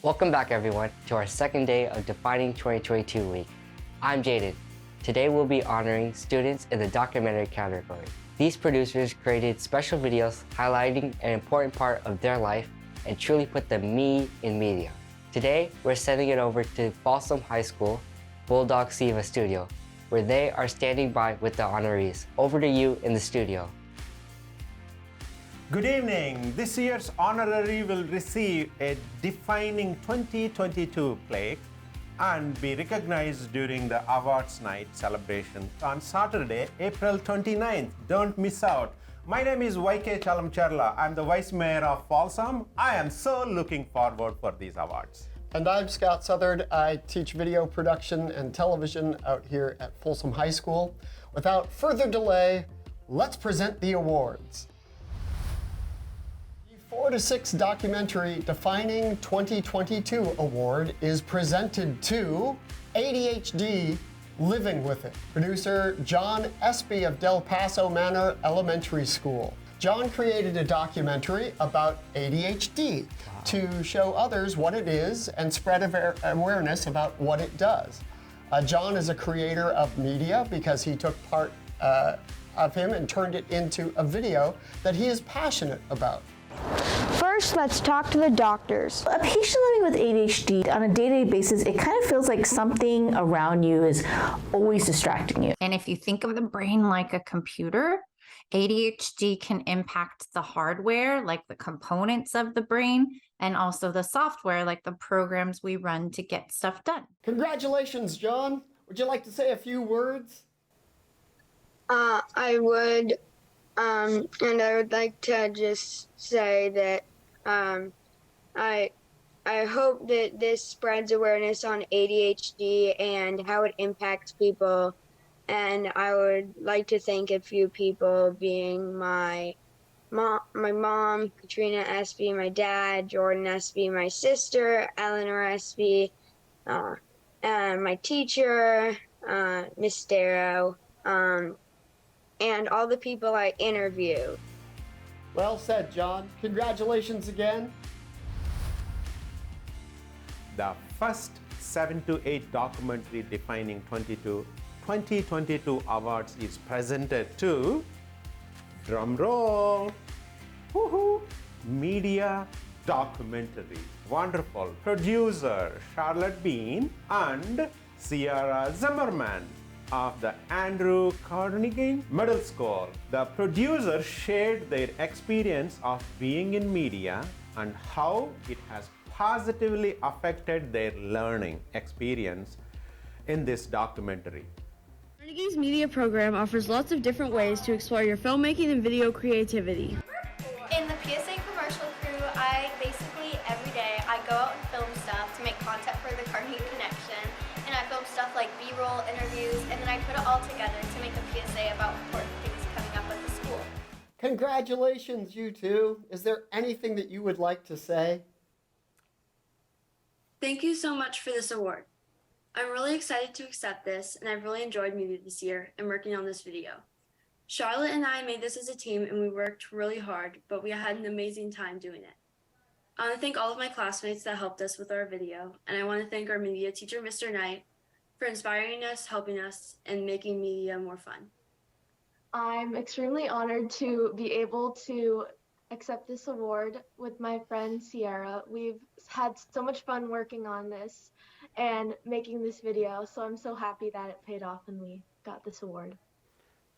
Welcome back everyone to our second day of Defining 2022 week. I'm Jaden. Today we'll be honoring students in the documentary category. These producers created special videos highlighting an important part of their life and truly put the me in media. Today we're sending it over to Folsom High School Bulldog SEVA studio, where they are standing by with the honorees. Over to you in the studio. Good evening. This year's honorary will receive a Defining 2022 plaque and be recognized during the awards night celebration on Saturday, April 29th. Don't miss out. My name is Chalamcherla. I'm the Vice Mayor of Folsom. I am so looking forward for these awards. And I'm Scott Southard. I teach video production and television out here at Folsom High School. Without further delay, let's present the awards. 4 to 6 documentary Defining 2022 award is presented to ADHD Living With It. Producer John Espy of Del Paso Manor Elementary School. John created a documentary about ADHD to show others what it is and spread awareness about what it does. John is a creator of media because he took part of him and turned it into a video that he is passionate about. First, let's talk to the doctors. A patient living with ADHD on a day-to-day basis, it kind of feels like something around you is always distracting you. And if you think of the brain like a computer, ADHD can impact the hardware, like the components of the brain, and also the software, like the programs we run to get stuff done. Congratulations, John. Would you like to say a few words? I would. And I would like to just say that I hope that this spreads awareness on ADHD and how it impacts people. And I would like to thank a few people, being my mom, Katrina Espy, my dad, Jordan Espy, my sister, Eleanor Espy, and my teacher, Miss Darrow, and all the people I interview. Well said, John. Congratulations again. The first 7 to 8 documentary Defining 2022 awards is presented to, drum roll, woohoo, media documentary. Wonderful. Producer Charlotte Bean and Sierra Zimmerman of the Andrew Carnegie Middle School. The producers shared their experience of being in media and how it has positively affected their learning experience in this documentary. Carnegie's media program offers lots of different ways to explore your filmmaking and video creativity. In the PSA commercial crew, I basically every day I go out and film stuff to make content for the Carnegie Connection. And I film stuff like B-roll, interviews, and then I put it all together to make a PSA about important things coming up at the school. Congratulations, you two. Is there anything that you would like to say? Thank you so much for this award. I'm really excited to accept this, and I've really enjoyed media this year and working on this video. Charlotte and I made this as a team, and we worked really hard, but we had an amazing time doing it. I want to thank all of my classmates that helped us with our video, and I want to thank our media teacher, Mr. Knight, for inspiring us, helping us, and making media more fun. I'm extremely honored to be able to accept this award with my friend Sierra. We've had so much fun working on this and making this video, so I'm so happy that it paid off and we got this award.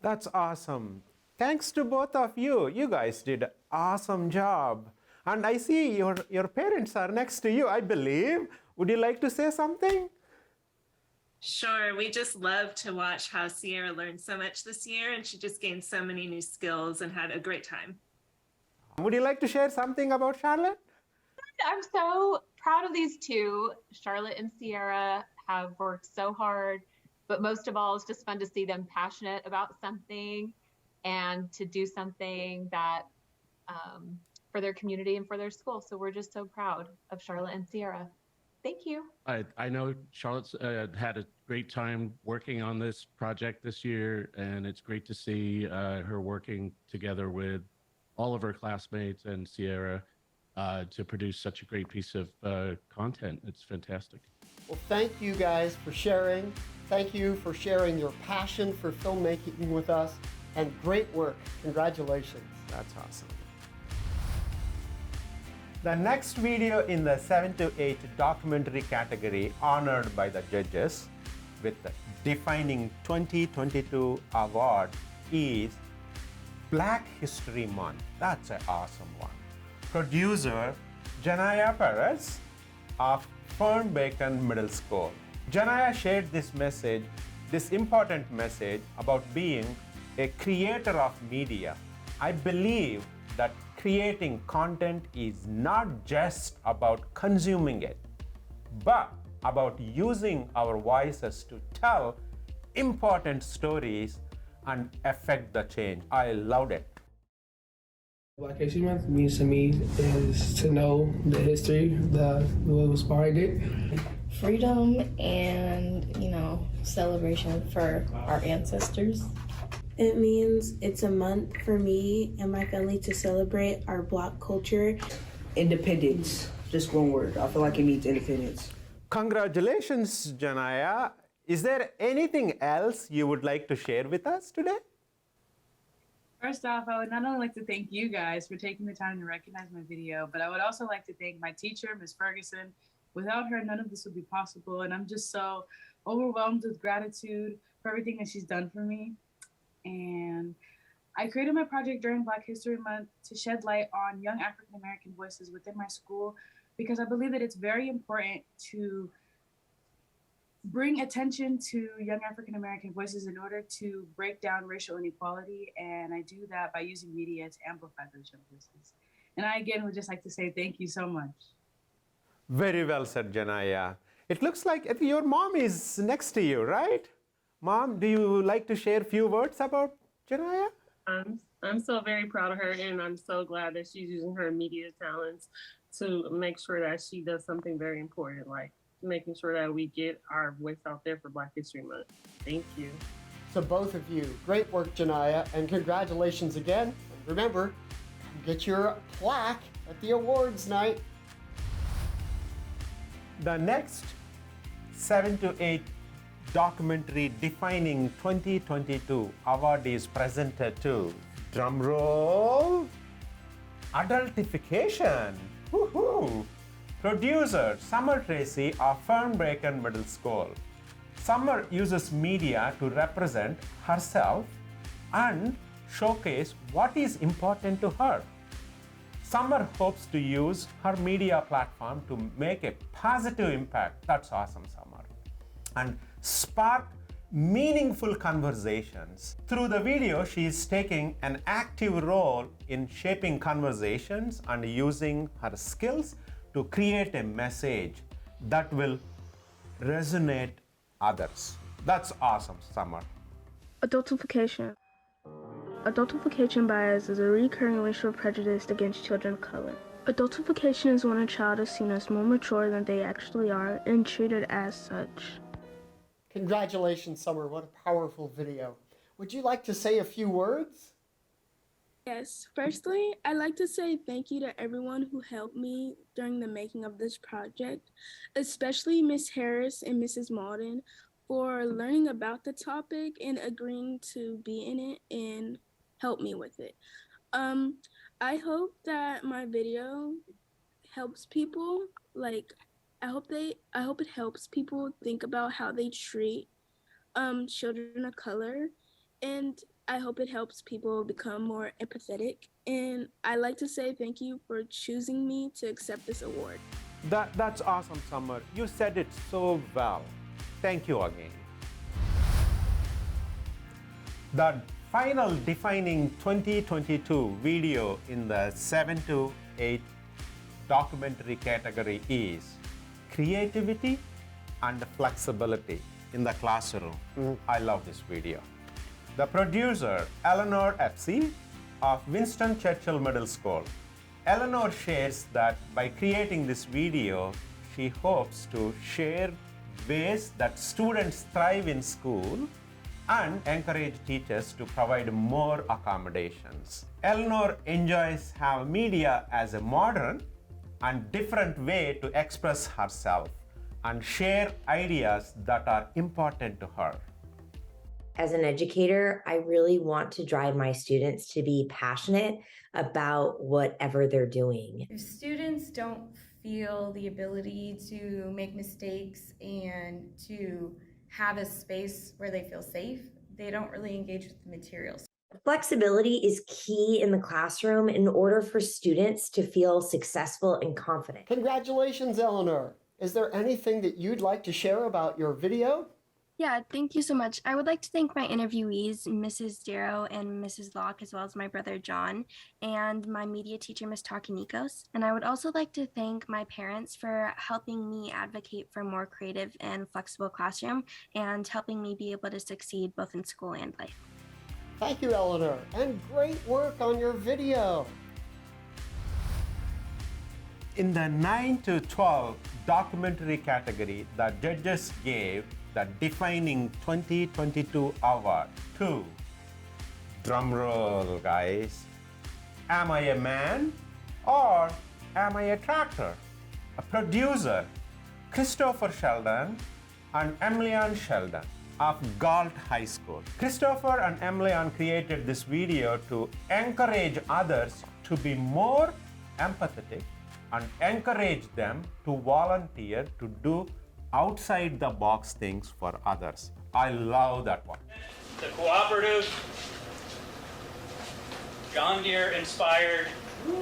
That's awesome. Thanks to both of you. You guys did an awesome job. And I see your parents are next to you, I believe. Would you like to say something? Sure. We just love to watch how Sierra learned so much this year, and she just gained so many new skills and had a great time. Would you like to share something about Charlotte? I'm so proud of these two. Charlotte and Sierra have worked so hard, but most of all, it's just fun to see them passionate about something and to do something that for their community and for their school. So we're just so proud of Charlotte and Sierra. Thank you. I know Charlotte's had a great time working on this project this year, and it's great to see her working together with all of her classmates and Sierra to produce such a great piece of content. It's fantastic. Well, thank you guys for sharing. Thank you for sharing your passion for filmmaking with us, and great work. Congratulations. That's awesome. The next video in the 7 to 8 documentary category honored by the judges with the Defining 2022 award is Black History Month. That's an awesome one. Producer Janaya Perez of Fern-Bacon Middle School. Janaya shared this message, this important message about being a creator of media. I believe that creating content is not just about consuming it, but about using our voices to tell important stories and affect the change. I loved it. Black History Month means to me is to know the history, what was behind it. Freedom and, celebration for our ancestors. It means it's a month for me and my family to celebrate our Black culture. Independence, just one word. I feel like it means independence. Congratulations, Janaya. Is there anything else you would like to share with us today? First off, I would not only like to thank you guys for taking the time to recognize my video, but I would also like to thank my teacher, Ms. Ferguson. Without her, none of this would be possible, and I'm just so overwhelmed with gratitude for everything that she's done for me. And I created my project during Black History Month to shed light on young African American voices within my school, because I believe that it's very important to bring attention to young African American voices in order to break down racial inequality, and I do that by using media to amplify those young voices. And I again would just like to say thank you so much. Very well said, Janaya. It looks like your mom is next to you, right? Mom, do you like to share a few words about Janaya? I'm so very proud of her, and I'm so glad that she's using her media talents to make sure that she does something very important, like making sure that we get our voice out there for Black History Month. Thank you. So both of you, great work, Janaya, and congratulations again. And remember, get your plaque at the awards night. The next 7 to 8 documentary Defining 2022 award is presented to, drumroll, Adultification. Woohoo! Producer Summer Tracy of Fern-Bacon Middle School. Summer uses media to represent herself and showcase what is important to her. Summer hopes to use her media platform to make a positive impact. That's awesome, Summer. And spark meaningful conversations. Through the video, she is taking an active role in shaping conversations and using her skills to create a message that will resonate others. That's awesome, Summer. Adultification. Adultification bias is a recurring racial prejudice against children of color. Adultification is when a child is seen as more mature than they actually are and treated as such. Congratulations, Summer. What a powerful video. Would you like to say a few words? Yes. Firstly, I'd like to say thank you to everyone who helped me during the making of this project, especially Ms. Harris and Mrs. Malden for learning about the topic and agreeing to be in it and help me with it. I hope that my video helps people. I hope it helps people think about how they treat children of color, and I hope it helps people become more empathetic. And I'd like to say thank you for choosing me to accept this award. That's awesome, Summer. You said it so well. Thank you again. The final Defining 2022 video in the 7 to 8 documentary category is Creativity and Flexibility in the Classroom. I love this video. The producer, Eleanor Epsey of Winston Churchill Middle School. Eleanor shares that by creating this video, she hopes to share ways that students thrive in school and encourage teachers to provide more accommodations. Eleanor enjoys how media as a modern and different way to express herself and share ideas that are important to her. As an educator, I really want to drive my students to be passionate about whatever they're doing. If students don't feel the ability to make mistakes and to have a space where they feel safe, they don't really engage with the materials. Flexibility is key in the classroom in order for students to feel successful and confident. Congratulations, Eleanor. Is there anything that you'd like to share about your video? Yeah, thank you so much. I would like to thank my interviewees, Mrs. Darrow and Mrs. Locke, as well as my brother John, and my media teacher, Ms. Takinikos. And I would also like to thank my parents for helping me advocate for a more creative and flexible classroom and helping me be able to succeed both in school and life. Thank you, Eleanor, and great work on your video. In the 9 to 12 documentary category, the judges gave the Defining 2022 award to, drum roll guys, Am I a Man or Am I a Tractor? A producer, Christopher Sheldon and Emilian Sheldon of Galt High School. Christopher and Emilian created this video to encourage others to be more empathetic and encourage them to volunteer to do outside the box things for others. I love that one. The cooperative, John Deere inspired. The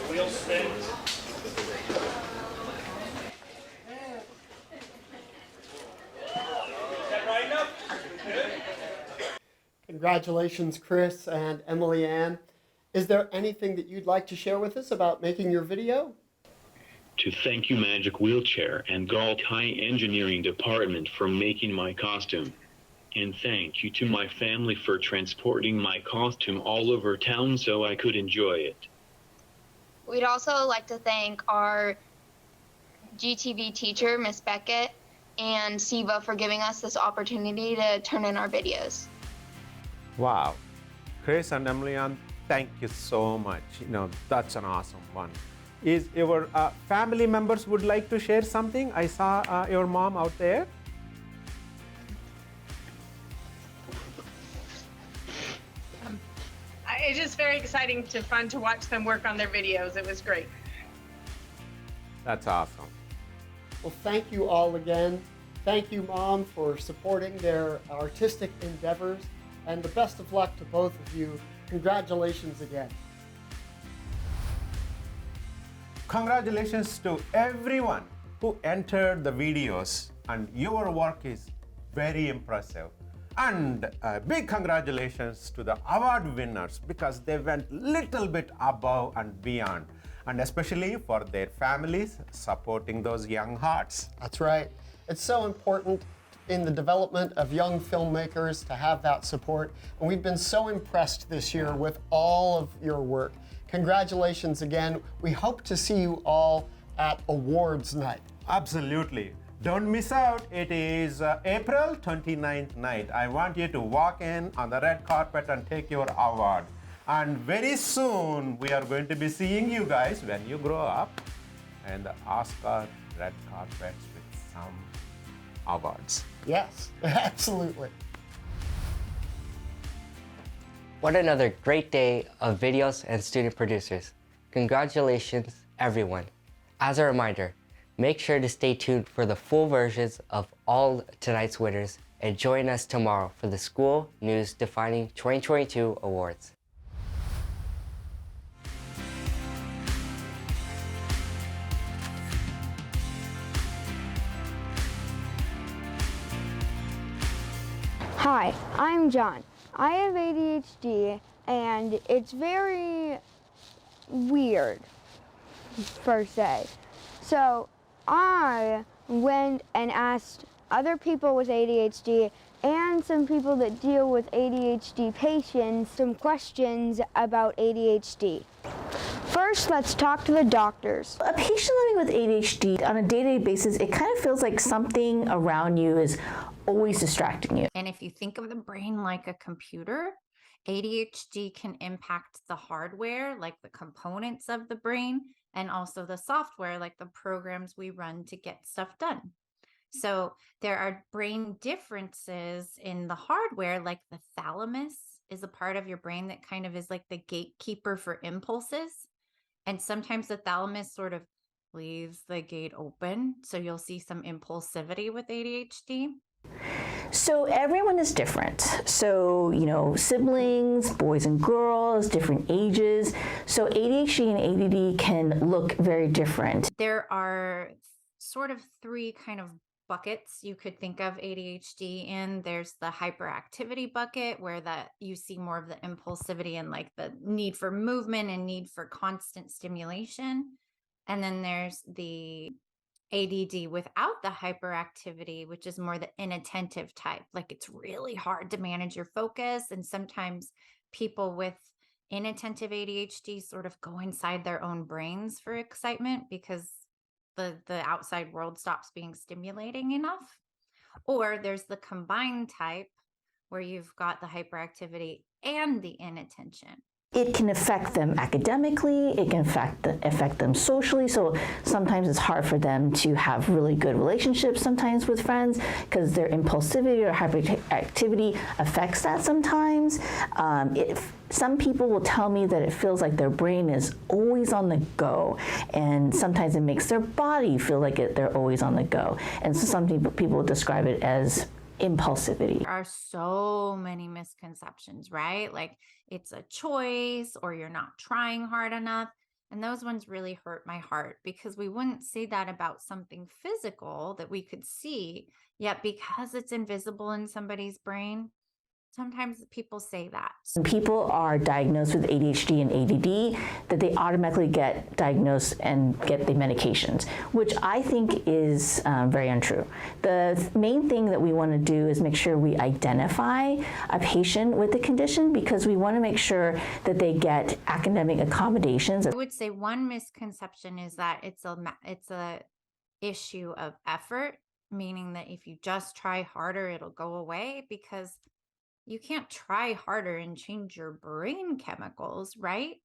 wheel spins. Congratulations, Chris and Emily-Ann. Is there anything that you'd like to share with us about making your video? To thank you, Magic Wheelchair and Galt High Engineering Department for making my costume. And thank you to my family for transporting my costume all over town so I could enjoy it. We'd also like to thank our GTV teacher, Miss Beckett, and SEVA for giving us this opportunity to turn in our videos. Wow. Chris and Emilian, thank you so much. That's an awesome one. Is your family members would like to share something? I saw your mom out there. It's just very exciting fun to watch them work on their videos. It was great. That's awesome. Well, thank you all again. Thank you, Mom, for supporting their artistic endeavors, and the best of luck to both of you. Congratulations again. Congratulations to everyone who entered the videos, and your work is very impressive. And big congratulations to the award winners, because they went little bit above and beyond, and especially for their families supporting those young hearts. That's right. It's so important in the development of young filmmakers to have that support, and we've been so impressed this year with all of your work. Congratulations again. We hope to see you all at awards night. Absolutely. Don't miss out. It is April 29th night. I want you to walk in on the red carpet and take your award. And very soon we are going to be seeing you guys when you grow up and the Oscar red carpets with some awards. Yes, absolutely. What another great day of videos and student producers. Congratulations, everyone. As a reminder, make sure to stay tuned for the full versions of all tonight's winners and join us tomorrow for the School News Defining 2022 Awards. Hi, I'm John. I have ADHD and it's very weird, per se. So I went and asked other people with ADHD and some people that deal with ADHD patients some questions about ADHD. First, first, let's talk to the doctors. A patient living with ADHD on a day-to-day basis, it kind of feels like something around you is always distracting you. And if you think of the brain like a computer, ADHD can impact the hardware, like the components of the brain, and also the software, like the programs we run to get stuff done. So there are brain differences in the hardware, like the thalamus is a part of your brain that kind of is like the gatekeeper for impulses. And sometimes the thalamus sort of leaves the gate open. So you'll see some impulsivity with ADHD. So everyone is different. So, you know, siblings, boys and girls, different ages. So ADHD and ADD can look very different. There are sort of three kind of buckets you could think of ADHD in. There's the hyperactivity bucket, where that you see more of the impulsivity and like the need for movement and need for constant stimulation. And then there's the ADD without the hyperactivity, which is more the inattentive type. Like it's really hard to manage your focus. And sometimes people with inattentive ADHD sort of go inside their own brains for excitement because the outside world stops being stimulating enough. Or there's the combined type where you've got the hyperactivity and the inattention. It can affect them academically, it can affect them socially, so sometimes it's hard for them to have really good relationships sometimes with friends because their impulsivity or hyperactivity affects that sometimes. Some people will tell me that it feels like their brain is always on the go, and sometimes it makes their body feel like they're always on the go. And so some people describe it as impulsivity. There are so many misconceptions, right? Like it's a choice or you're not trying hard enough. And those ones really hurt my heart because we wouldn't say that about something physical that we could see, yet because it's invisible in somebody's brain, sometimes people say that. When people are diagnosed with ADHD and ADD, that they automatically get diagnosed and get the medications, which I think is very untrue. The main thing that we want to do is make sure we identify a patient with the condition because we want to make sure that they get academic accommodations. I would say one misconception is that it's a issue of effort, meaning that if you just try harder, it'll go away, because you can't try harder and change your brain chemicals, right?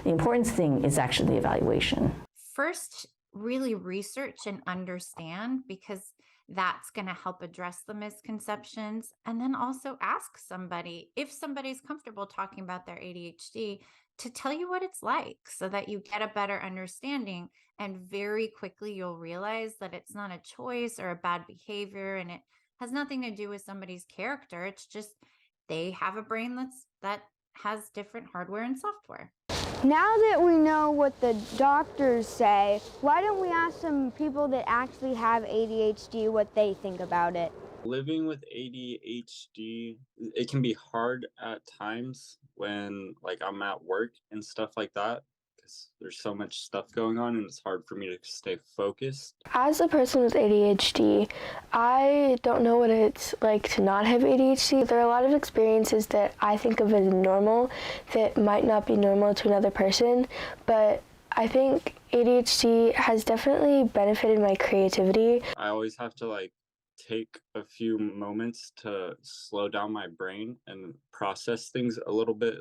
The important thing is actually the evaluation. First, really research and understand, because that's going to help address the misconceptions. And then also ask somebody, if somebody's comfortable talking about their ADHD, to tell you what it's like so that you get a better understanding. And very quickly, you'll realize that it's not a choice or a bad behavior, and it has nothing to do with somebody's character. It's just they have a brain that has different hardware and software. Now that we know what the doctors say, why don't we ask some people that actually have ADHD what they think about it? Living with ADHD, it can be hard at times when I'm at work and stuff like that, because there's so much stuff going on and it's hard for me to stay focused. As a person with ADHD, I don't know what it's like to not have ADHD. There are a lot of experiences that I think of as normal that might not be normal to another person, but I think ADHD has definitely benefited my creativity. I always have to take a few moments to slow down my brain and process things a little bit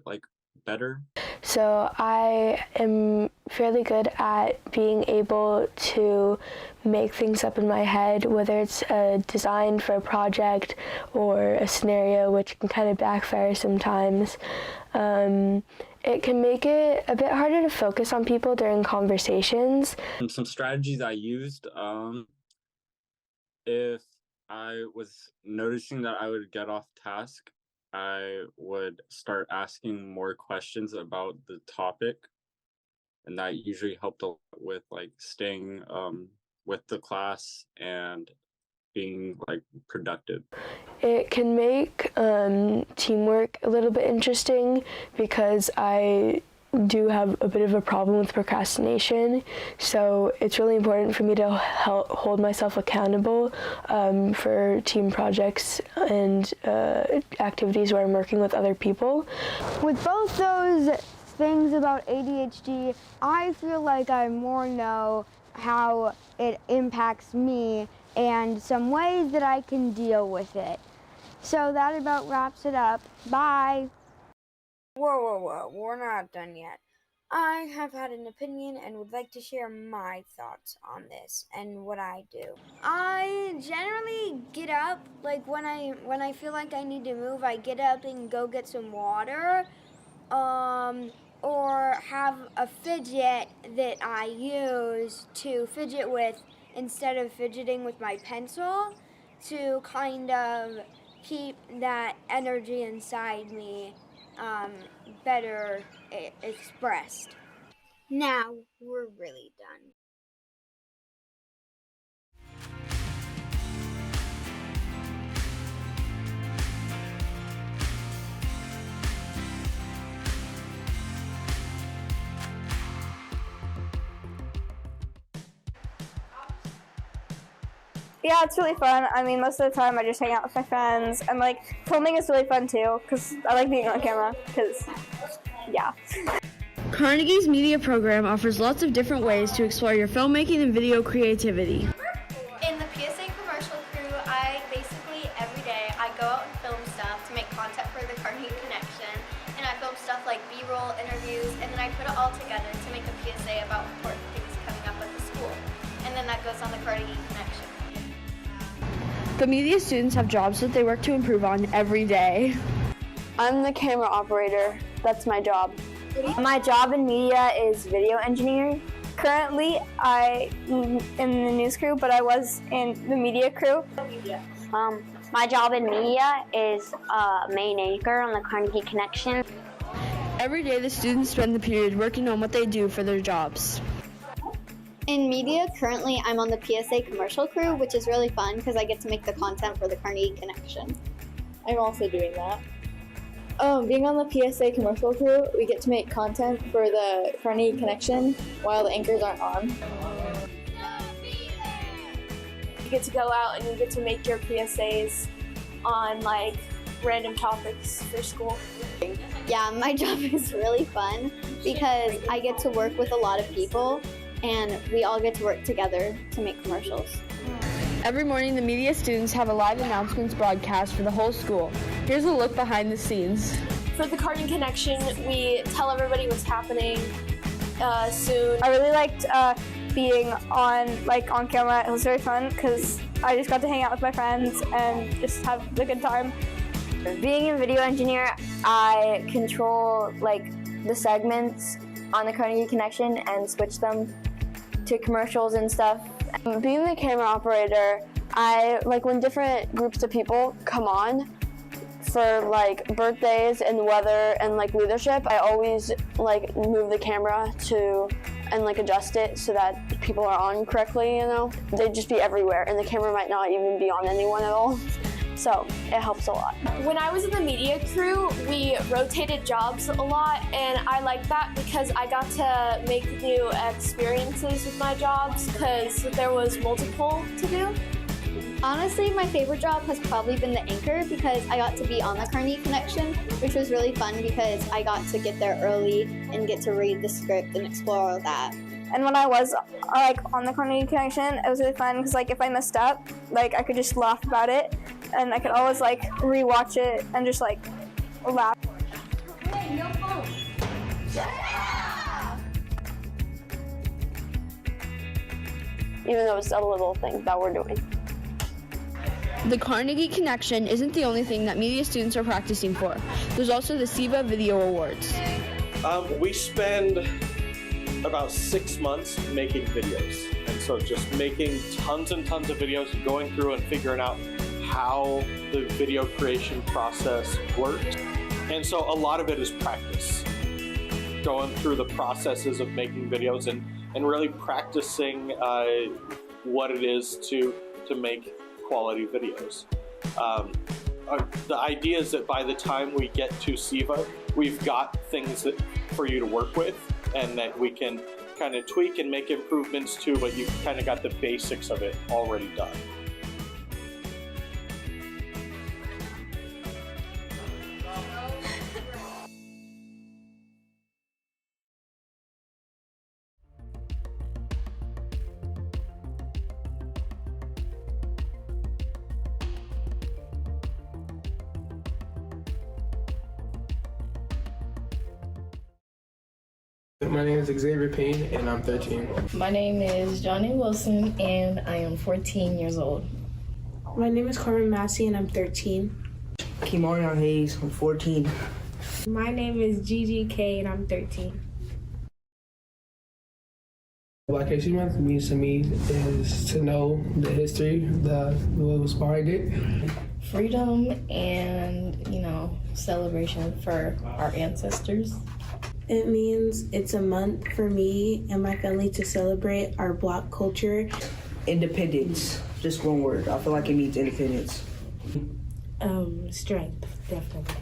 better. So I am fairly good at being able to make things up in my head, whether it's a design for a project or a scenario, which can kind of backfire sometimes. It can make it a bit harder to focus on people during conversations. And some strategies I used, if I was noticing that I would get off task, I would start asking more questions about the topic, and that usually helped a lot with staying with the class and being productive. It can make teamwork a little bit interesting because I do have a bit of a problem with procrastination, so it's really important for me to hold myself accountable for team projects and activities where I'm working with other people. With both those things about ADHD, I feel like I more know how it impacts me and some ways that I can deal with it. So that about wraps it up. Bye. Whoa, we're not done yet. I have had an opinion and would like to share my thoughts on this and what I do. I generally get up, like when I feel like I need to move, I get up and go get some water, or have a fidget that I use to fidget with instead of fidgeting with my pencil, to kind of keep that energy inside me better expressed. Now we're really done. Yeah, it's really fun. I mean, most of the time I just hang out with my friends, and like filming is really fun too, because I like being on camera, because yeah. Carnegie's media program offers lots of different ways to explore your filmmaking and video creativity. In the PSA commercial crew, I basically every day I go out and film stuff to make content for the Carnegie Connection, and I film stuff like B-roll, interviews, and then I put it all together to make a PSA about important things coming up at the school, and then that goes on the Carnegie Connection. The media students have jobs that they work to improve on every day. I'm the camera operator. That's my job. My job in media is video engineering. Currently, I'm in the news crew, but I was in the media crew. My job in media is main anchor on the Carnegie Connection. Every day, the students spend the period working on what they do for their jobs. In media, currently I'm on the PSA commercial crew, which is really fun because I get to make the content for the Carnegie Connection. I'm also doing that. Being on the PSA commercial crew, we get to make content for the Carnegie Connection while the anchors aren't on. You get to go out and you get to make your PSAs on like random topics for school. Yeah, my job is really fun because I get to work with a lot of people and we all get to work together to make commercials. Every morning, the media students have a live announcements broadcast for the whole school. Here's a look behind the scenes. For the Carnegie Connection, we tell everybody what's happening soon. I really liked being on camera. It was very fun because I just got to hang out with my friends and just have a good time. Being a video engineer, I control the segments on the Carnegie Connection and switch them to commercials and stuff. Being the camera operator, I when different groups of people come on for birthdays and weather and leadership, I always move the camera to and adjust it so that people are on correctly, you know. They'd just be everywhere and the camera might not even be on anyone at all. So it helps a lot. When I was in the media crew, we rotated jobs a lot, and I liked that because I got to make new experiences with my jobs because there was multiple to do. Honestly, my favorite job has probably been the anchor because I got to be on the Carnegie Connection, which was really fun because I got to get there early and get to read the script and explore all that. And when I was on the Carnegie Connection, it was really fun because if I messed up, I could just laugh about it, and I could always rewatch it and just laugh. Hey, no phone. Even though it's a little thing that we're doing. The Carnegie Connection isn't the only thing that media students are practicing for. There's also the SEVA Video Awards. We spend about 6 months making videos. And so just making tons and tons of videos and going through and figuring out how the video creation process works. And so a lot of it is practice. Going through the processes of making videos and really practicing what it is to make quality videos. The idea is that by the time we get to SEVA, we've got things for you to work with and that we can kind of tweak and make improvements to, but you've kind of got the basics of it already done. My name is Xavier Payne, and I'm 13. My name is Johnny Wilson, and I am 14 years old. My name is Carmen Massey, and I'm 13. Kimarion Hayes, I'm 14. My name is Gigi K, and I'm 13. Black History Month means to me is to know the history, what was behind it. Freedom and, celebration for our ancestors. It means it's a month for me and my family to celebrate our Black culture. Independence, just one word. I feel like it means independence. Strength, definitely.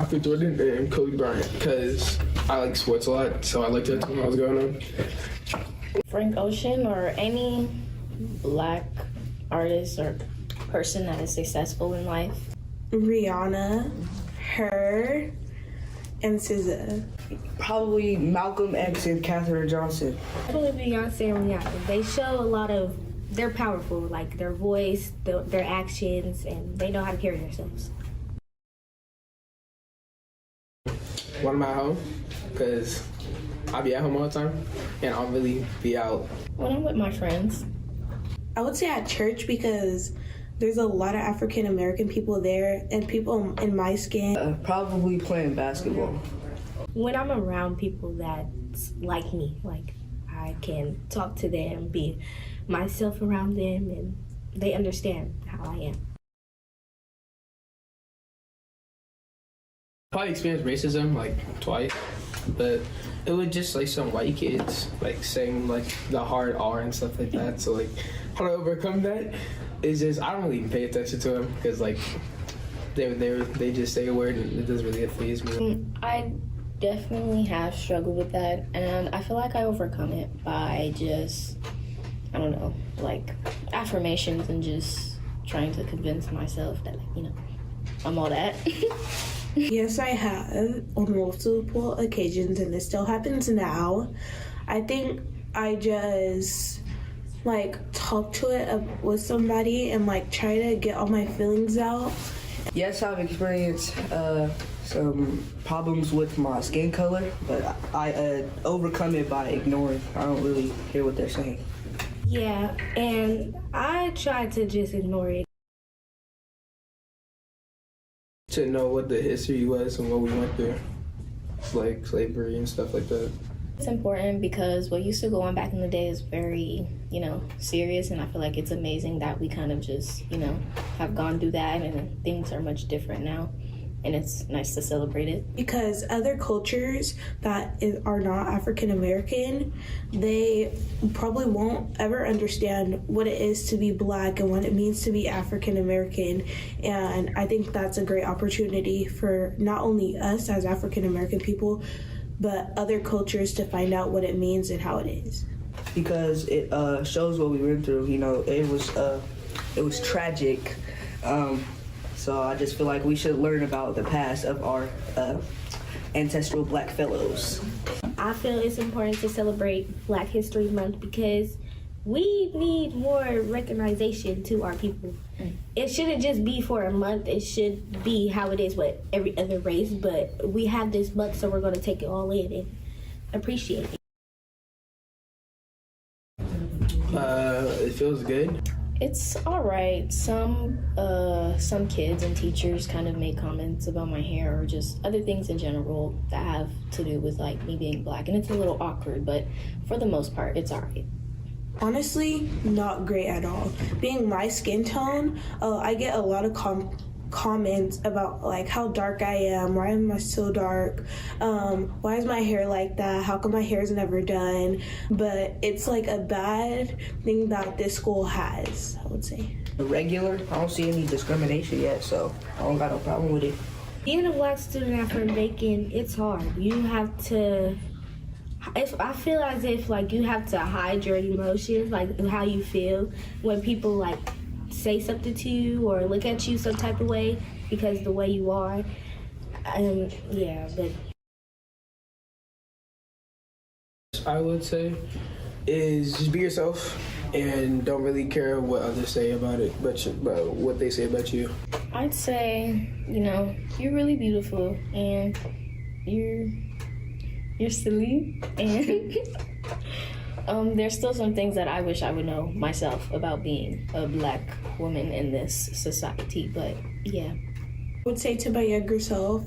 Michael Jordan and Kobe Bryant, because I like sports a lot, so I liked it when I was growing up. Frank Ocean or any Black artist or person that is successful in life. Rihanna, her, and SZA. Probably Malcolm X and Katherine Johnson. I believe Beyonce and Rihanna. They show a lot of, they're powerful, like their voice, their actions, and they know how to carry themselves. When I'm at home, because I'll be at home all the time, and I'll really be out. When I'm with my friends. I would say at church because there's a lot of African American people there and people in my skin. Probably playing basketball. When I'm around people that's like me, like I can talk to them, be myself around them, and they understand how I am. Probably experienced racism like twice, but it was just like some white kids like saying like the hard R and stuff like that. So like how to overcome that is just I don't really even pay attention to them because like they just say a word and it doesn't really faze me. I definitely have struggled with that, and I feel like I overcome it by just like affirmations and just trying to convince myself that I'm all that. Yes, I have on multiple occasions, and it still happens now. I think I just talk to it with somebody and try to get all my feelings out. Yes, I've experienced some problems with my skin color, but I overcome it by ignoring. I don't really hear what they're saying. Yeah, and I try to just ignore it. To know what the history was and what we went through, like slavery and stuff like that. It's important because what used to go on back in the day is very, serious, and I feel like it's amazing that we kind of just, have gone through that and things are much different now, and it's nice to celebrate it. Because other cultures that are not African American, they probably won't ever understand what it is to be Black and what it means to be African American, and I think that's a great opportunity for not only us as African American people, but other cultures to find out what it means and how it is. Because it shows what we went through. It was tragic. So I just feel like we should learn about the past of our ancestral Black fellows. I feel it's important to celebrate Black History Month because we need more recognition to our people. It shouldn't just be for a month. It should be how it is with every other race, but we have this month, so we're going to take it all in and appreciate it. It feels good. It's all right. Some kids and teachers kind of make comments about my hair or just other things in general that have to do with me being Black, and it's a little awkward, but for the most part, it's all right. Honestly, not great at all. Being my skin tone, I get a lot of comments about how dark I am. Why am I so dark? Why is my hair like that? How come my hair is never done? But it's a bad thing that this school has, I would say. Regular, I don't see any discrimination yet, so I don't got no problem with it. Being a Black student after making, it's hard. You have to, I feel as if you have to hide your emotions, how you feel when people say something to you or look at you some type of way because the way you are. Yeah, but I would say is just be yourself and don't really care what others say about it, but what they say about you. I'd say, you're really beautiful and you're you're silly. And there's still some things that I wish I would know myself about being a Black woman in this society, but yeah. I would say to my younger self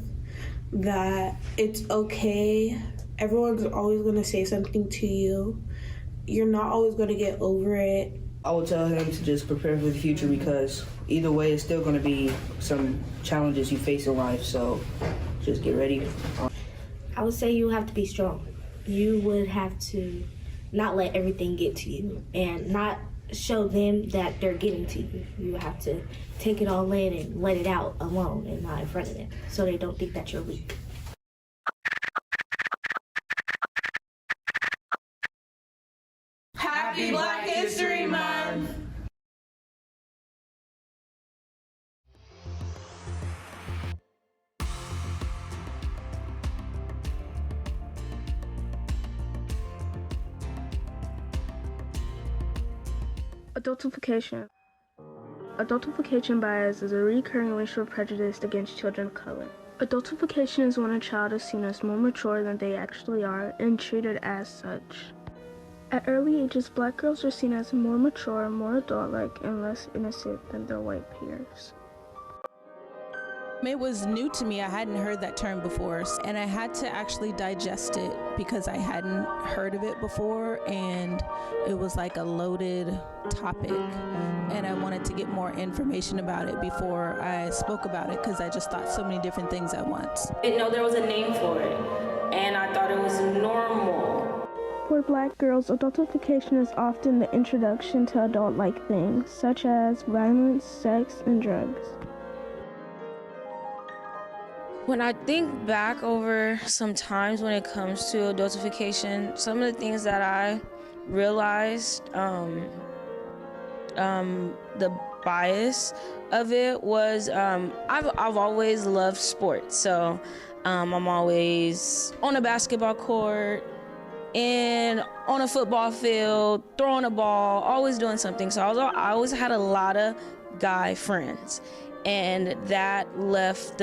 that it's okay. Everyone's always going to say something to you. You're not always going to get over it. I would tell him to just prepare for the future because either way, it's still going to be some challenges you face in life, so just get ready. I would say you have to be strong. You would have to not let everything get to you and not show them that they're getting to you. You have to take it all in and let it out alone and not in front of them so they don't think that you're weak. Happy Black History Month! Adultification. Adultification bias is a recurring racial prejudice against children of color. Adultification is when a child is seen as more mature than they actually are and treated as such. At early ages, Black girls are seen as more mature, more adult-like, and less innocent than their white peers. It was new to me. I hadn't heard that term before, and I had to actually digest it because I hadn't heard of it before, and it was like a loaded topic, and I wanted to get more information about it before I spoke about it because I just thought so many different things at once. I didn't know there was a name for it, and I thought it was normal. For Black girls, adultification is often the introduction to adult-like things, such as violence, sex, and drugs. When I think back over some times when it comes to adultification, some of the things that I realized, the bias of it was, I've always loved sports. So I'm always on a basketball court, and on a football field, throwing a ball, always doing something. So I always had a lot of guy friends, and that left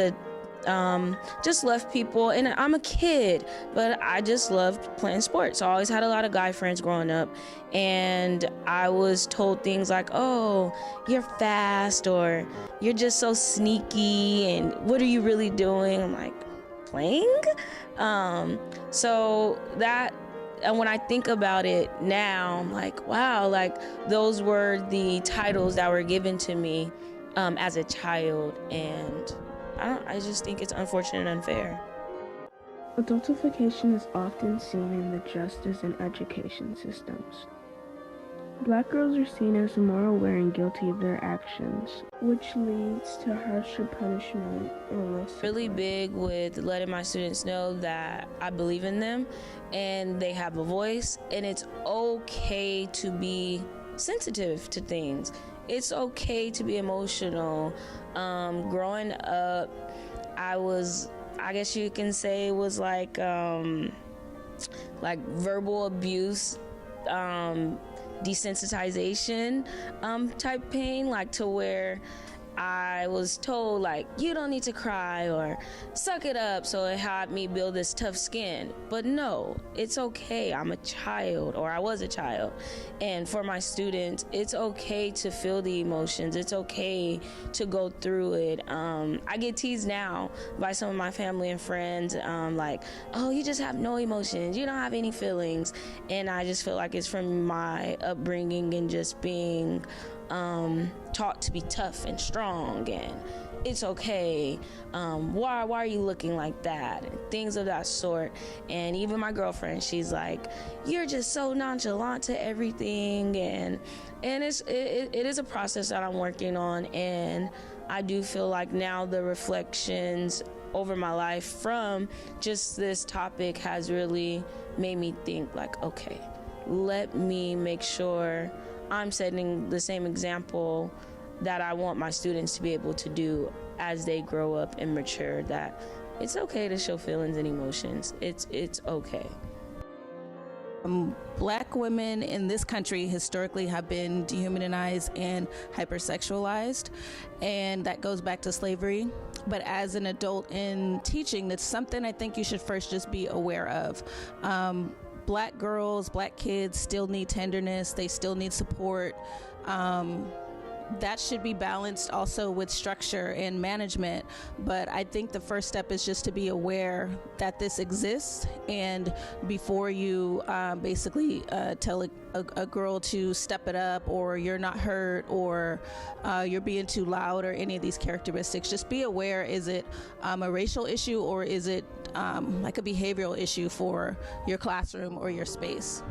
just left people, and I'm a kid, but I just loved playing sports. So I always had a lot of guy friends growing up, and I was told things like, oh, you're fast, or you're just so sneaky, and what are you really doing? I'm like, playing? So that, and when I think about it now, I'm like, wow, like those were the titles that were given to me as a child, and I just think it's unfortunate and unfair. Adultification is often seen in the justice and education systems. Black girls are seen as more aware and guilty of their actions, which leads to harsher punishment and less support. Really big with letting my students know that I believe in them and they have a voice, and it's okay to be sensitive to things. It's okay to be emotional. Growing up, I guess you can say it was like verbal abuse, desensitization type pain, like to where I was told like, you don't need to cry or suck it up, so it had me build this tough skin. But no, it's okay. I'm a child, or I was a child. And for my students, it's okay to feel the emotions. It's okay to go through it. I get teased now by some of my family and friends, like, oh, you just have no emotions. You don't have any feelings. And I just feel like it's from my upbringing and just being taught to be tough and strong, and it's okay. Why are you looking like that? And things of that sort. And even my girlfriend, she's like, you're just so nonchalant to everything. And it is a process that I'm working on, and I do feel like now the reflections over my life from just this topic has really made me think like, okay, let me make sure I'm setting the same example that I want my students to be able to do as they grow up and mature, that it's okay to show feelings and emotions. It's okay. Black women in this country historically have been dehumanized and hypersexualized, and that goes back to slavery. But as an adult in teaching, that's something I think you should first just be aware of. Black girls, black kids still need tenderness, they still need support. That should be balanced also with structure and management. But I think the first step is just to be aware that this exists, and before you basically tell a girl to step it up, or you're not heard, or you're being too loud, or any of these characteristics, just be aware, is it a racial issue, or is it like a behavioral issue for your classroom or your space?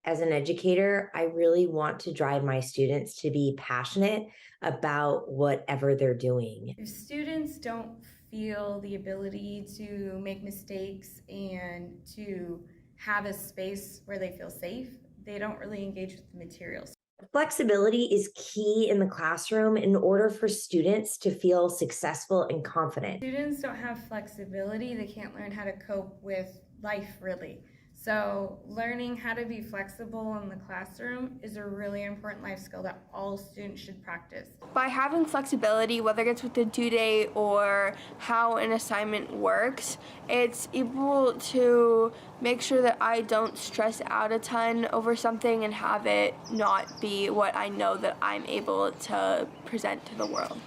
As an educator, I really want to drive my students to be passionate about whatever they're doing. If students don't feel the ability to make mistakes and to have a space where they feel safe, they don't really engage with the materials. Flexibility is key in the classroom in order for students to feel successful and confident. Students don't have flexibility, they can't learn how to cope with life, really. So learning how to be flexible in the classroom is a really important life skill that all students should practice. By having flexibility, whether it's with the due date or how an assignment works, it's able to make sure that I don't stress out a ton over something and have it not be what I know that I'm able to present to the world.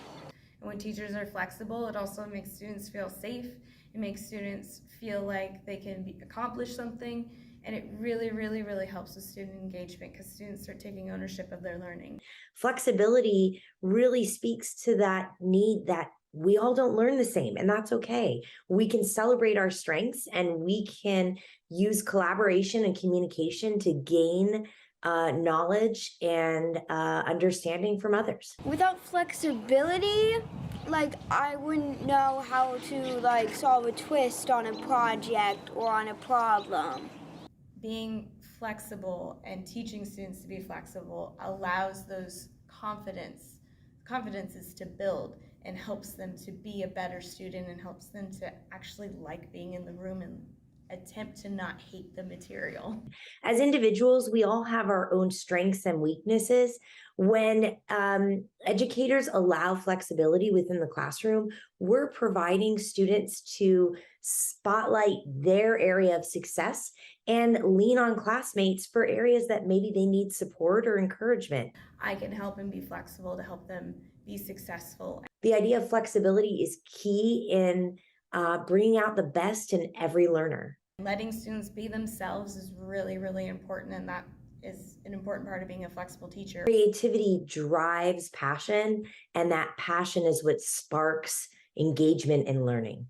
And when teachers are flexible, it also makes students feel safe. It makes students feel like they can accomplish something, and it really, really, really helps with student engagement because students start taking ownership of their learning. Flexibility really speaks to that need that we all don't learn the same, and that's okay. We can celebrate our strengths, and we can use collaboration and communication to gain knowledge and understanding from others. Without flexibility, I wouldn't know how to solve a twist on a project or on a problem. Being flexible and teaching students to be flexible allows those confidences to build and helps them to be a better student and helps them to actually like being in the room and attempt to not hate the material. As individuals, we all have our own strengths and weaknesses. When educators allow flexibility within the classroom, we're providing students to spotlight their area of success and lean on classmates for areas that maybe they need support or encouragement. I can help and be flexible to help them be successful. The idea of flexibility is key in bringing out the best in every learner. Letting students be themselves is really, really important, and that is an important part of being a flexible teacher. Creativity drives passion, and that passion is what sparks engagement in learning.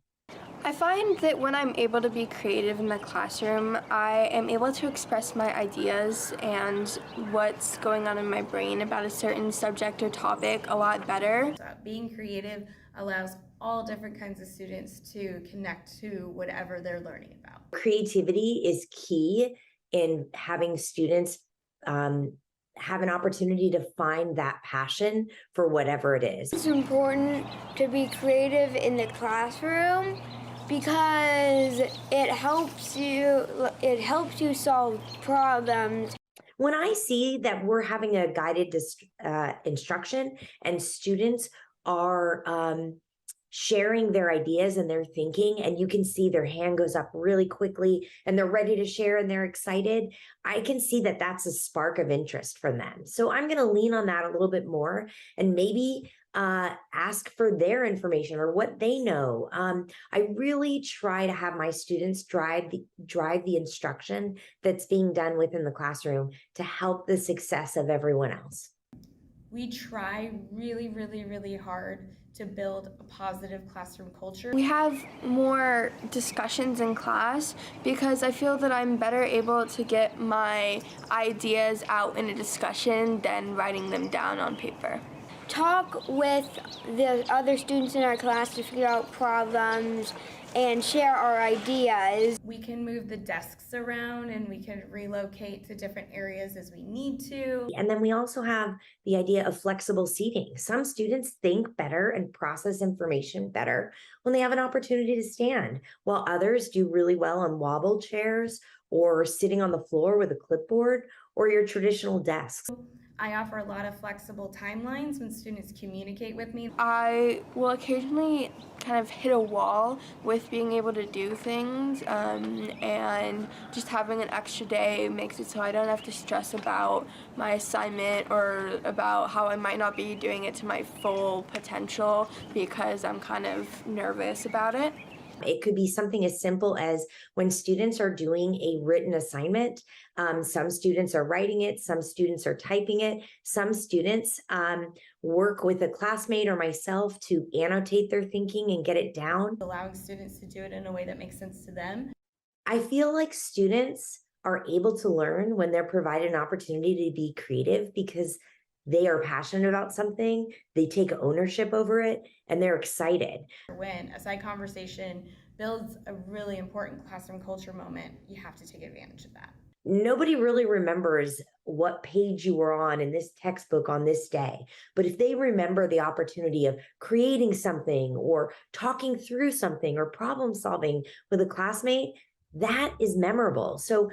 I find that when I'm able to be creative in the classroom, I am able to express my ideas and what's going on in my brain about a certain subject or topic a lot better. Being creative allows all different kinds of students to connect to whatever they're learning about. Creativity is key in having students have an opportunity to find that passion for whatever it is. It's important to be creative in the classroom because it helps you solve problems. When I see that we're having a guided instruction and students are sharing their ideas and their thinking, and you can see their hand goes up really quickly and they're ready to share and they're excited, I can see that that's a spark of interest from them. So I'm going to lean on that a little bit more and maybe ask for their information or what they know. I really try to have my students drive the instruction that's being done within the classroom to help the success of everyone else. We try really, really, really hard to build a positive classroom culture. We have more discussions in class because I feel that I'm better able to get my ideas out in a discussion than writing them down on paper. talk with the other students in our class to figure out problems and share our ideas. We can move the desks around and we can relocate to different areas as we need to. And then we also have the idea of flexible seating. Some students think better and process information better when they have an opportunity to stand, while others do really well on wobble chairs or sitting on the floor with a clipboard or your traditional desks. I offer a lot of flexible timelines when students communicate with me. I will occasionally kind of hit a wall with being able to do things, and just having an extra day makes it so I don't have to stress about my assignment or about how I might not be doing it to my full potential because I'm kind of nervous about it. It could be something as simple as when students are doing a written assignment, some students are writing it, some students are typing it, some students work with a classmate or myself to annotate their thinking and get it down. Allowing students to do it in a way that makes sense to them. I feel like students are able to learn when they're provided an opportunity to be creative because they are passionate about something, they take ownership over it, and they're excited. When a side conversation builds a really important classroom culture moment, you have to take advantage of that. Nobody really remembers what page you were on in this textbook on this day. But if they remember the opportunity of creating something or talking through something or problem solving with a classmate, that is memorable. So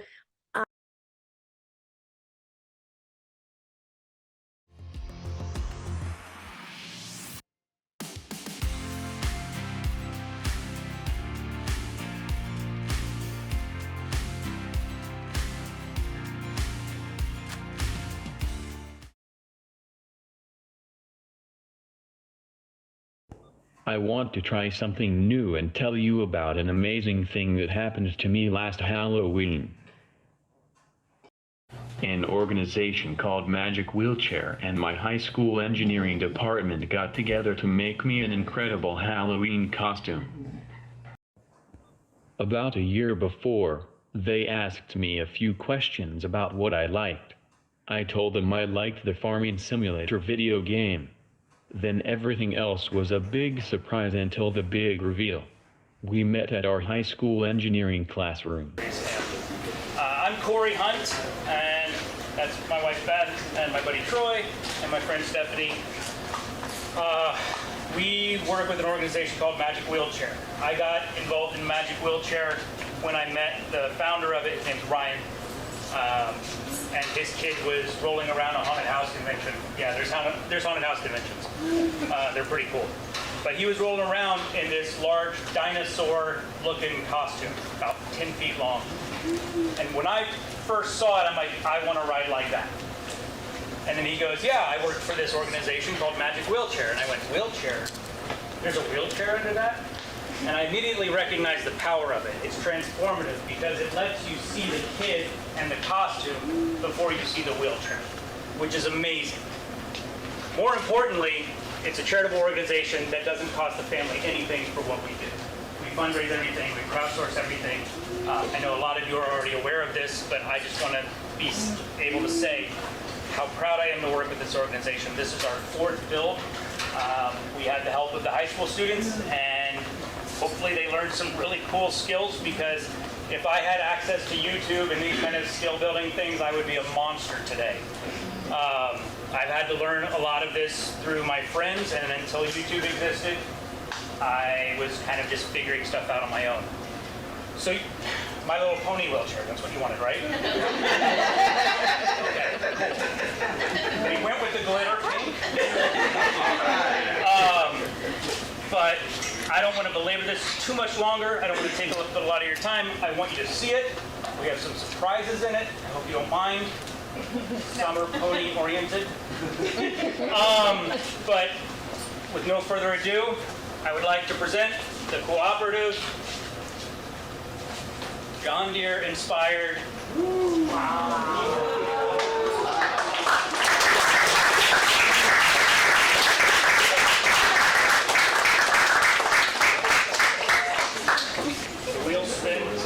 I want to try something new and tell you about an amazing thing that happened to me last Halloween. An organization called Magic Wheelchair and my high school engineering department got together to make me an incredible Halloween costume. About a year before, they asked me a few questions about what I liked. I told them I liked the farming simulator video game. Then everything else was a big surprise until the big reveal. We met at our high school engineering classroom. I'm Corey Hunt, and that's my wife Beth, and my buddy Troy, and my friend Stephanie. We work with an organization called Magic Wheelchair. I got involved in Magic Wheelchair when I met the founder of it. His name's Ryan. And his kid was rolling around a haunted house convention. Yeah, there's haunted house conventions. They're pretty cool. But he was rolling around in this large dinosaur-looking costume, about 10 feet long. And when I first saw it, I'm like, I want to ride like that. And then he goes, yeah, I work for this organization called Magic Wheelchair. And I went, wheelchair? There's a wheelchair under that? And I immediately recognized the power of it. It's transformative because it lets you see the kid and the costume before you see the wheelchair, which is amazing. More importantly, it's a charitable organization that doesn't cost the family anything for what we do. We fundraise everything, we crowdsource everything. I know a lot of you are already aware of this, but I just want to be able to say how proud I am to work with this organization. This is our 4th build. We had the help of the high school students, and hopefully they learned some really cool skills, because if I had access to YouTube and these kind of skill building things, I would be a monster today. I've had to learn a lot of this through my friends, and until YouTube existed, I was kind of just figuring stuff out on my own. So, My Little Pony wheelchair, that's what you wanted, right? Okay. We went with the glitter pink. But I don't want to belabor this too much longer. I don't want to take a lot of your time. I want you to see it. We have some surprises in it. I hope you don't mind. Summer pony oriented. But with no further ado, I would like to present the cooperative, John Deere inspired. The wheel spins.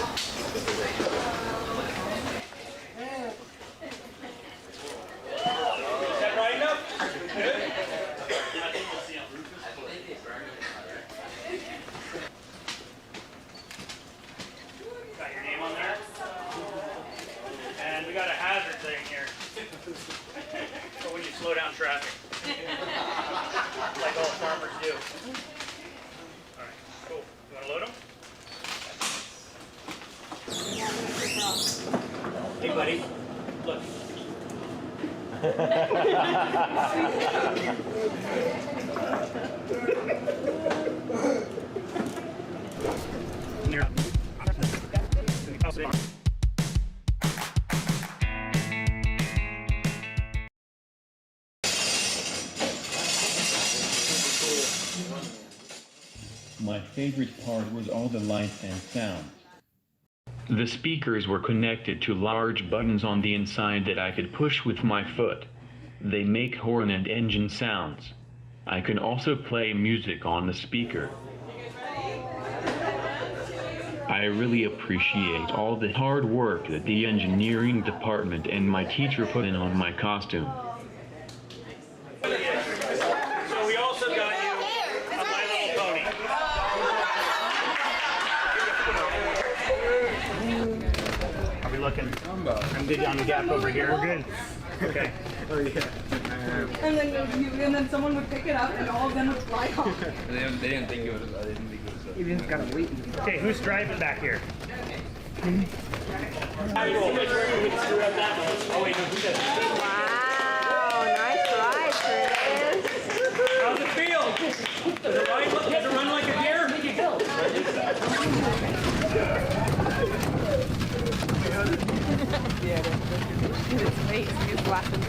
Is that right enough? Good. We got a hazard thing here. For when you slow down traffic. Like all farmers do. All right, cool. You want to load them? Hey, buddy. Look. My favorite part was all the lights and sounds. The speakers were connected to large buttons on the inside that I could push with my foot. They make horn and engine sounds. I can also play music on the speaker. I really appreciate all the hard work that the engineering department and my teacher put in on my costume. So we also got you a My Little Pony. Are we looking? I'm good on the gap over here. We're good. Okay. Oh yeah. And then someone would pick it up and all of them would fly off. They didn't think it was. I didn't think it was. You just gotta wait. Okay, who's driving back here? Wow, nice ride, Curtis. How's it feel? Does it run like a deer? His face, he's laughing.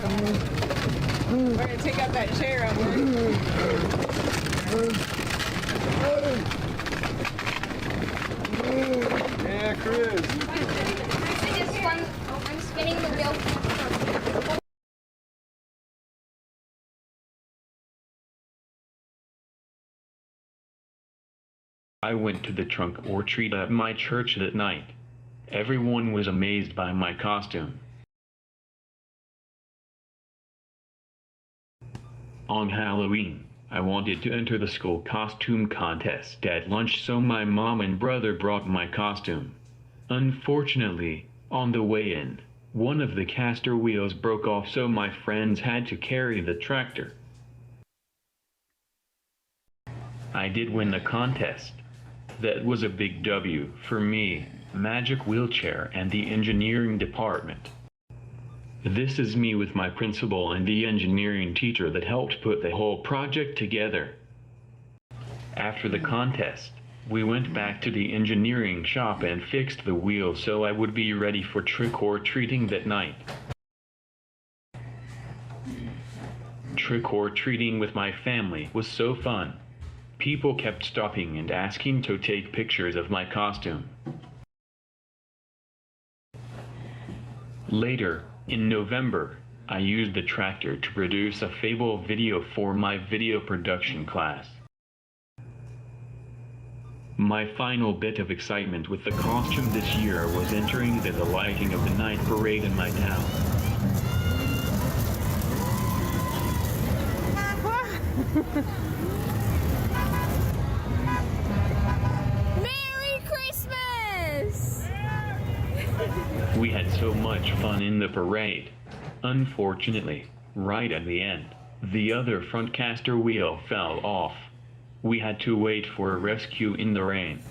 We're gonna take out that chair over Yeah, Chris. I'm spinning the wheel. I went to the trunk or treat at my church that night. Everyone was amazed by my costume. On Halloween, I wanted to enter the school costume contest at lunch, so my mom and brother brought my costume. Unfortunately, on the way in, one of the caster wheels broke off, so my friends had to carry the tractor. I did win the contest. That was a big W for me, Magic Wheelchair, and the engineering department. This is me with my principal and the engineering teacher that helped put the whole project together. After the contest, we went back to the engineering shop and fixed the wheels so I would be ready for trick-or-treating that night. Trick-or-treating with my family was so fun. People kept stopping and asking to take pictures of my costume. Later, in November, I used the tractor to produce a Fable video for my video production class. My final bit of excitement with the costume this year was entering the lighting of the night parade in my town. Merry Christmas! We had so much fun in the parade. Unfortunately, right at the end, the other front caster wheel fell off. We had to wait for a rescue in the rain.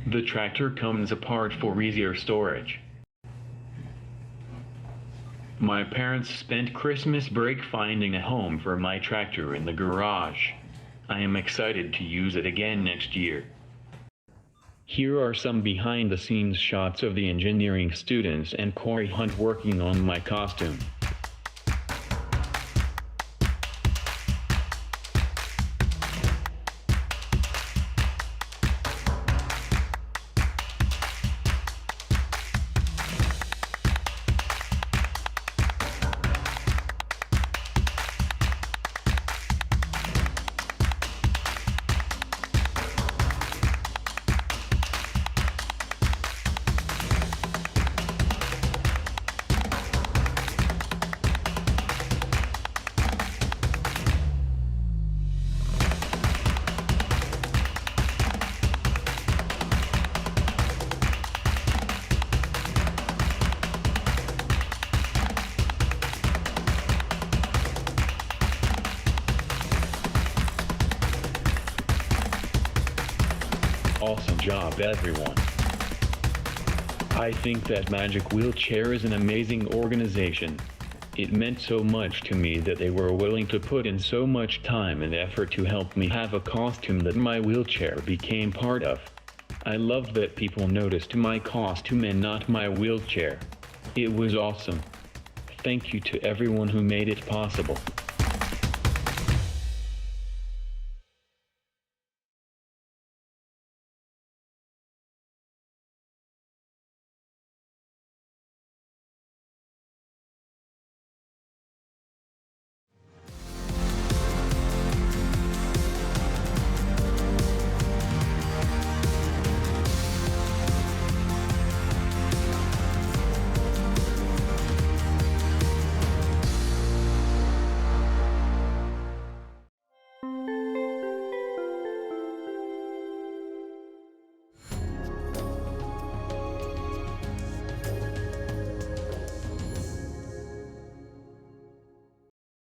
The tractor comes apart for easier storage. My parents spent Christmas break finding a home for my tractor in the garage. I am excited to use it again next year. Here are some behind-the-scenes shots of the engineering students and Corey Hunt working on my costume. awesome job, everyone. I think that Magic Wheelchair is an amazing organization. It meant so much to me that they were willing to put in so much time and effort to help me have a costume that my wheelchair became part of. I love that people noticed my costume and not my wheelchair. It was awesome. Thank you to everyone who made it possible.